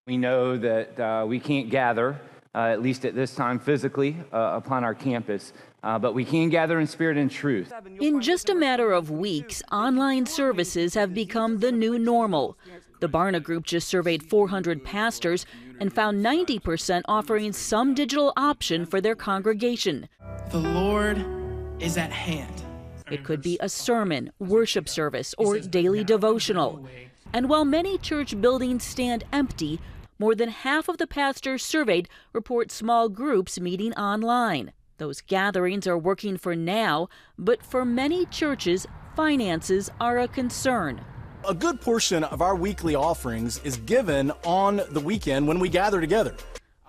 We know that we can't gather, at least at this time physically, upon our campus, but we can gather in spirit and truth. In just a matter of weeks, online services have become the new normal. The Barna Group just surveyed 400 pastors and found 90% offering some digital option for their congregation. The Lord is at hand. It could be a sermon, worship service, or daily devotional. And while many church buildings stand empty, more than half of the pastors surveyed report small groups meeting online. Those gatherings are working for now, but for many churches, finances are a concern. A good portion of our weekly offerings is given on the weekend when we gather together.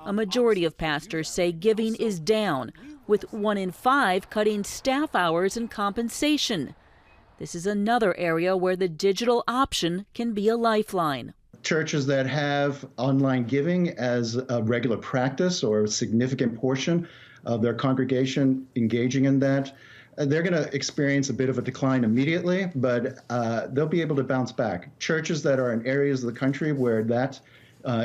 A majority of pastors say giving is down, with 1 in 5 cutting staff hours and compensation. This is another area where the digital option can be a lifeline. Churches that have online giving as a regular practice or a significant portion of their congregation engaging in that, they're going to experience a bit of a decline immediately, but they'll be able to bounce back. Churches that are in areas of the country where that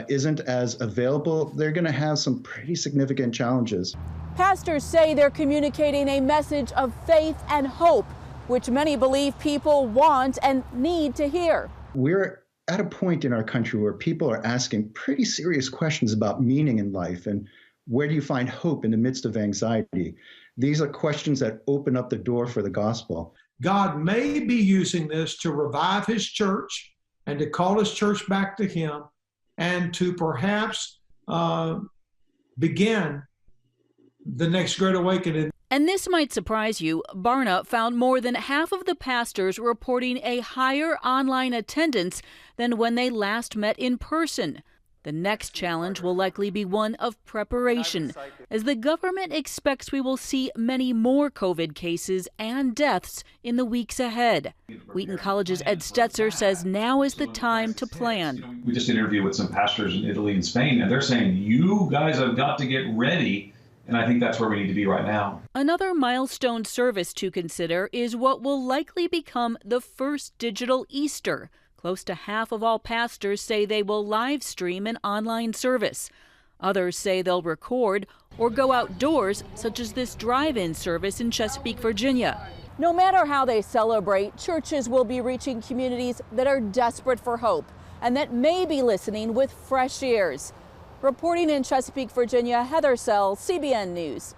isn't as available, they're going to have some pretty significant challenges. Pastors say they're communicating a message of faith and hope, which many believe people want and need to hear. We're at a point in our country where people are asking pretty serious questions about meaning in life and where do you find hope in the midst of anxiety. These are questions that open up the door for the gospel. God may be using this to revive his church and to call his church back to him and to perhaps begin the next great awakening. And this might surprise you. Barna found more than half of the pastors reporting a higher online attendance than when they last met in person. The next challenge will likely be one of preparation, as the government expects we will see many more COVID cases and deaths in the weeks ahead. Wheaton College's Ed Stetzer says now is the time to plan. We just interviewed with some pastors in Italy and Spain, and they're saying, you guys have got to get ready. And I think that's where we need to be right now. Another milestone service to consider is what will likely become the first digital Easter. Close to half of all pastors say they will live stream an online service. Others say they'll record or go outdoors, such as this drive-in service in Chesapeake, Virginia. No matter how they celebrate, churches will be reaching communities that are desperate for hope and that may be listening with fresh ears. Reporting in Chesapeake, Virginia, Heather Sell, CBN News.